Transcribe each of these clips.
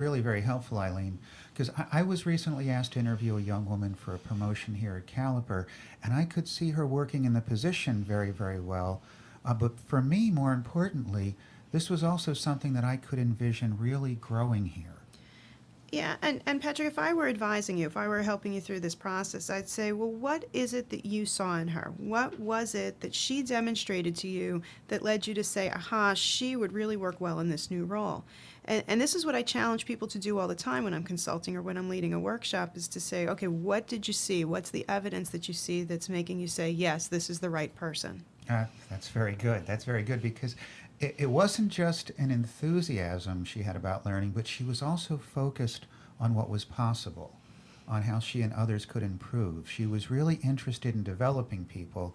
really very helpful, Eileen, because I was recently asked to interview a young woman for a promotion here at Caliper, and I could see her working in the position very, very well. But for me, more importantly, this was also something that I could envision really growing here. Yeah, and Patrick, if I were advising you, if I were helping you through this process, I'd say, well, what is it that you saw in her? What was it that she demonstrated to you that led you to say, aha, she would really work well in this new role? And this is what I challenge people to do all the time when I'm consulting or when I'm leading a workshop is to say, okay, what did you see? What's the evidence that you see that's making you say, yes, this is the right person? That's very good. That's very good because it wasn't just an enthusiasm she had about learning, but she was also focused on what was possible, on how she and others could improve. She was really interested in developing people,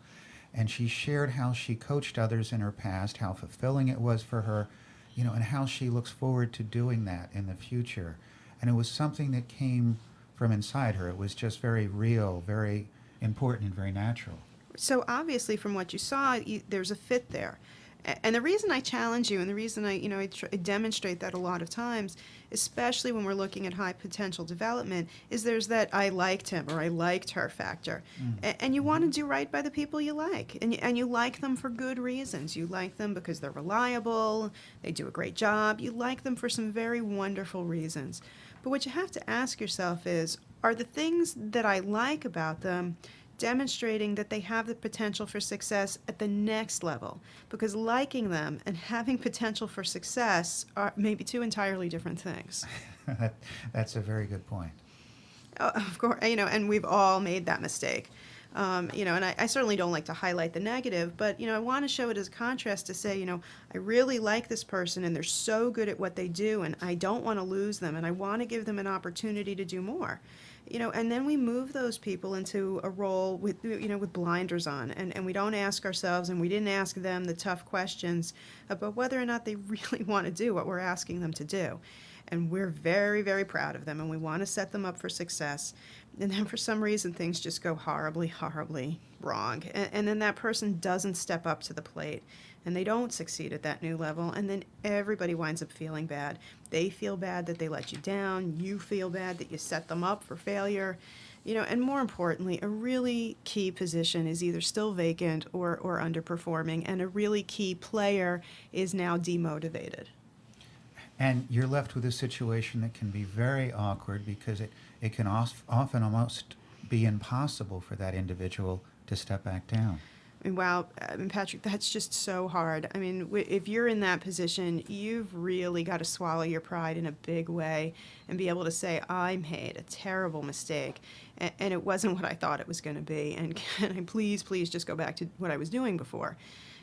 and she shared how she coached others in her past, how fulfilling it was for her, and how she looks forward to doing that in the future. And it was something that came from inside her. It was just very real, very important, and very natural. So obviously, from what you saw, there's a fit there. And the reason I challenge you, and the reason I demonstrate that a lot of times, especially when we're looking at high potential development, is there's that I liked him or I liked her factor. And you want to do right by the people you like. And you like them for good reasons. You like them because they're reliable, they do a great job. You like them for some very wonderful reasons. But what you have to ask yourself is, are the things that I like about them demonstrating that they have the potential for success at the next level? Because liking them and having potential for success are maybe two entirely different things. That's a very good point. Of course, and we've all made that mistake. And I certainly don't like to highlight the negative, but, I want to show it as a contrast to say, I really like this person and they're so good at what they do and I don't want to lose them and I want to give them an opportunity to do more. And then we move those people into a role with blinders on, and we don't ask ourselves, and we didn't ask them the tough questions about whether or not they really want to do what we're asking them to do. And we're very, very proud of them, and we want to set them up for success. And then for some reason, things just go horribly, horribly wrong. And then that person doesn't step up to the plate, and they don't succeed at that new level, and then everybody winds up feeling bad. They feel bad that they let you down. You feel bad that you set them up for failure. And more importantly, a really key position is either still vacant or underperforming, and a really key player is now demotivated. And you're left with a situation that can be very awkward because it can often almost be impossible for that individual to step back down. Wow, Patrick, that's just so hard. I mean, if you're in that position, you've really got to swallow your pride in a big way and be able to say, I made a terrible mistake, and it wasn't what I thought it was going to be, and can I please just go back to what I was doing before?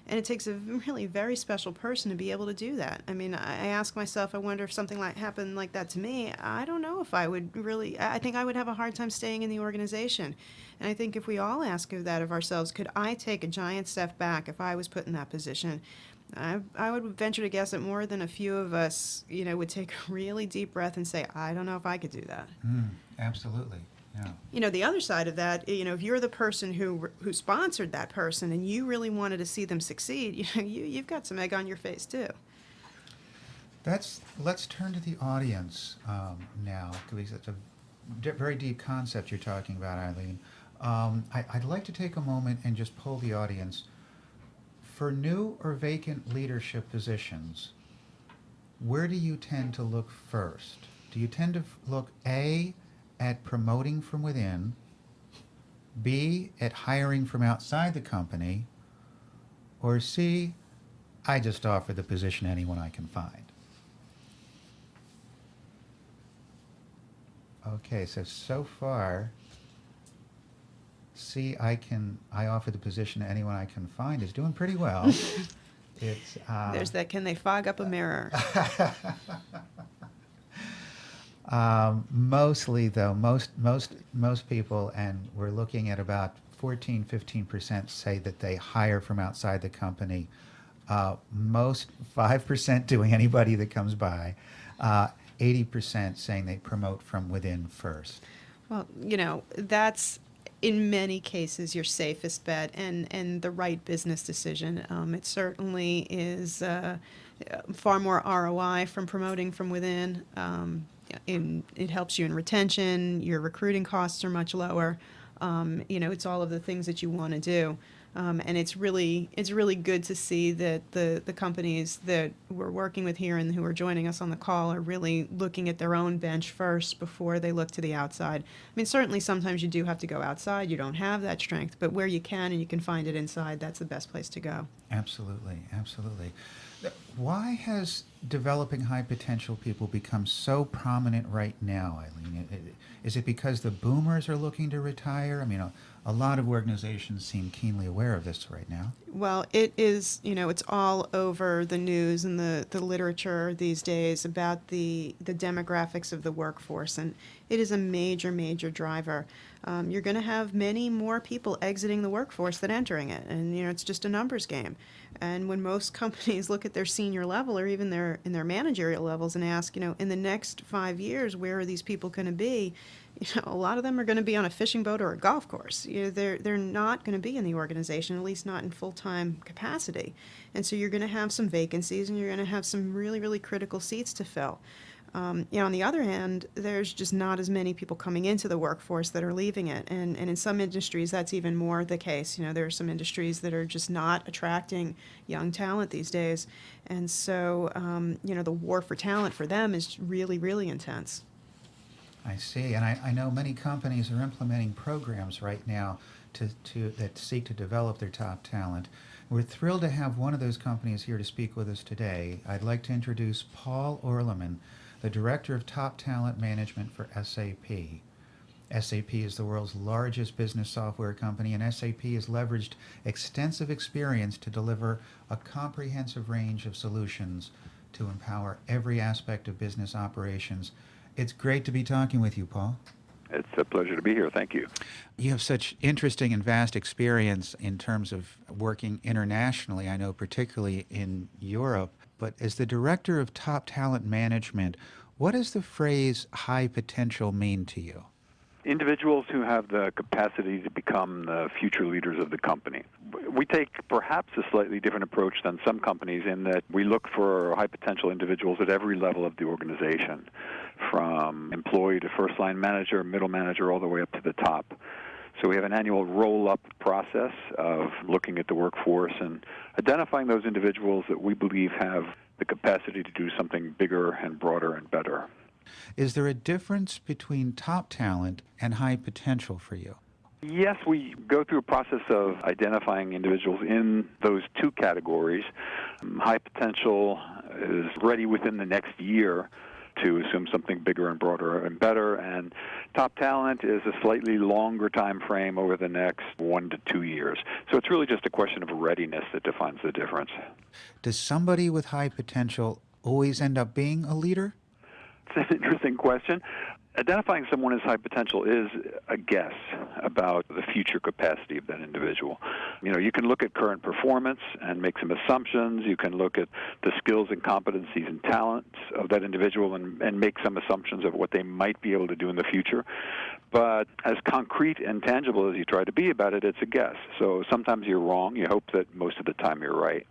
And it takes a really very special person to be able to do that. I mean, I ask myself, I wonder if something like happened like that to me. I don't know if I would really, I think I would have a hard time staying in the organization. And I think if we all ask that of ourselves, could I take a giant step back if I was put in that position? I would venture to guess that more than a few of us, would take a really deep breath and say, I don't know if I could do that. Absolutely. Yeah. The other side of that, if you're the person who sponsored that person and you really wanted to see them succeed, you've got some egg on your face too. Let's turn to the audience now, because it's a very deep concept you're talking about, Eileen. I'd like to take a moment and just poll the audience. For new or vacant leadership positions, where do you tend to look first? Do you tend to look A, at promoting from within, B, at hiring from outside the company, or C, I just offer the position to anyone I can find? Okay, so far, C, I offer the position to anyone I can find is doing pretty well. It's There's that, can they fog up a mirror? Mostly, though, most people, and we're looking at about 15% say that they hire from outside the company. Most 5% doing anybody that comes by. 80% saying they promote from within first. Well, that's in many cases your safest bet and the right business decision. It certainly is far more ROI from promoting from within. it helps you in retention. Your recruiting costs are much lower. It's all of the things that you want to do. And it's really good to see that the companies that we're working with here and who are joining us on the call are really looking at their own bench first before they look to the outside. I mean, certainly sometimes you do have to go outside. You don't have that strength, but where you can and you can find it inside, that's the best place to go. Absolutely, absolutely. Why has developing high potential people become so prominent right now, Eileen? Is it because the boomers are looking to retire? I mean, a lot of organizations seem keenly aware of this right now. Well, it is, it's all over the news and the literature these days about the demographics of the workforce, and it is a major, major driver. You're going to have many more people exiting the workforce than entering it, and it's just a numbers game. And when most companies look at their senior level or even in their managerial levels and ask, in the next 5 years, where are these people going to be? A lot of them are going to be on a fishing boat or a golf course. They're not going to be in the organization, at least not in full-time capacity. And so you're going to have some vacancies, and you're going to have some really, really critical seats to fill. On the other hand, there's just not as many people coming into the workforce that are leaving it. And in some industries, that's even more the case. There are some industries that are just not attracting young talent these days. And so, the war for talent for them is really, really intense. I see, and I know many companies are implementing programs right now that seek to develop their top talent. We're thrilled to have one of those companies here to speak with us today. I'd like to introduce Paul Orleman, the Director of Top Talent Management for SAP. SAP is the world's largest business software company, and SAP has leveraged extensive experience to deliver a comprehensive range of solutions to empower every aspect of business operations. It's great to be talking with you, Paul. It's a pleasure to be here. Thank you. You have such interesting and vast experience in terms of working internationally, I know particularly in Europe. But as the Director of Top Talent Management, what does the phrase high potential mean to you? Individuals who have the capacity to become the future leaders of the company. We take perhaps a slightly different approach than some companies in that we look for high potential individuals at every level of the organization, from employee to first-line manager, middle manager, all the way up to the top. So we have an annual roll-up process of looking at the workforce and identifying those individuals that we believe have the capacity to do something bigger and broader and better. Is there a difference between top talent and high potential for you? Yes, we go through a process of identifying individuals in those two categories. High potential is ready within the next year to assume something bigger and broader and better, and top talent is a slightly longer time frame over the next 1 to 2 years. So it's really just a question of readiness that defines the difference. Does somebody with high potential always end up being a leader? It's an interesting question. Identifying someone as high potential is a guess about the future capacity of that individual. You can look at current performance and make some assumptions. You can look at the skills and competencies and talents of that individual and make some assumptions of what they might be able to do in the future. But as concrete and tangible as you try to be about it, it's a guess. So sometimes you're wrong. You hope that most of the time you're right.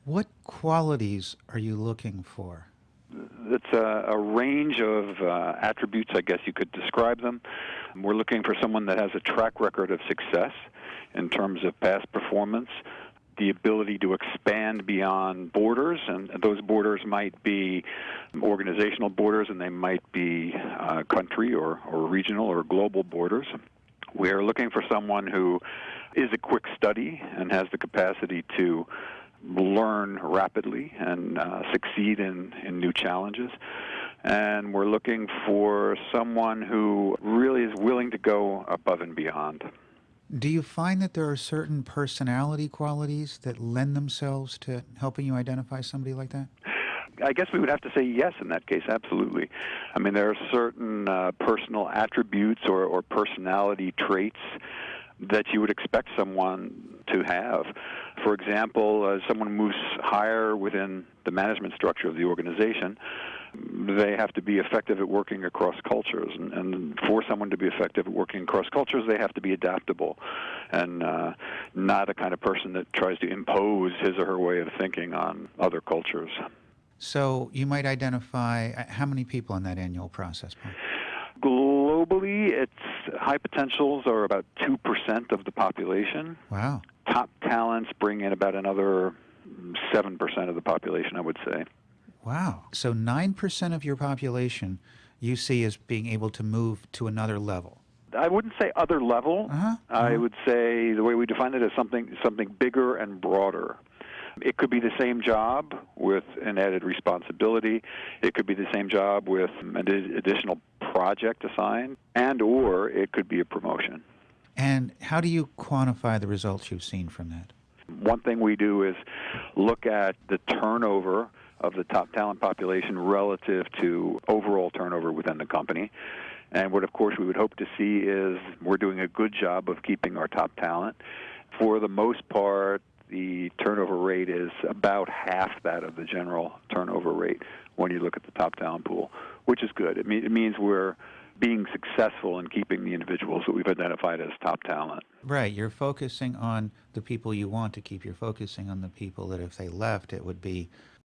What qualities are you looking for? It's a range of attributes, I guess you could describe them. We're looking for someone that has a track record of success in terms of past performance, the ability to expand beyond borders, and those borders might be organizational borders, and they might be country or regional or global borders. We're looking for someone who is a quick study and has the capacity to learn rapidly and succeed in new challenges. And we're looking for someone who really is willing to go above and beyond. Do you find that there are certain personality qualities that lend themselves to helping you identify somebody like that? I guess we would have to say yes in that case, absolutely. I mean, there are certain personal attributes or personality traits that you would expect someone to have. For example, as someone moves higher within the management structure of the organization, they have to be effective at working across cultures. And for someone to be effective at working across cultures, they have to be adaptable and not a kind of person that tries to impose his or her way of thinking on other cultures. So you might identify how many people in that annual process, Paul? Globally, high potentials are about 2% of the population. Wow. Top talents bring in about another 7% of the population, I would say. Wow. So 9% of your population you see as being able to move to another level. I wouldn't say other level. I would say the way we define it is something bigger and broader. It could be the same job with an added responsibility. It could be the same job with an additional project assigned, and or it could be a promotion. And how do you quantify the results you've seen from that? One thing we do is look at the turnover of the top talent population relative to overall turnover within the company. And what, of course, we would hope to see is we're doing a good job of keeping our top talent. For the most part, the turnover rate is about half that of the general turnover rate when you look at the top talent pool, which is good. It means we're being successful in keeping the individuals that we've identified as top talent. Right. You're focusing on the people you want to keep. You're focusing on the people that if they left, it would be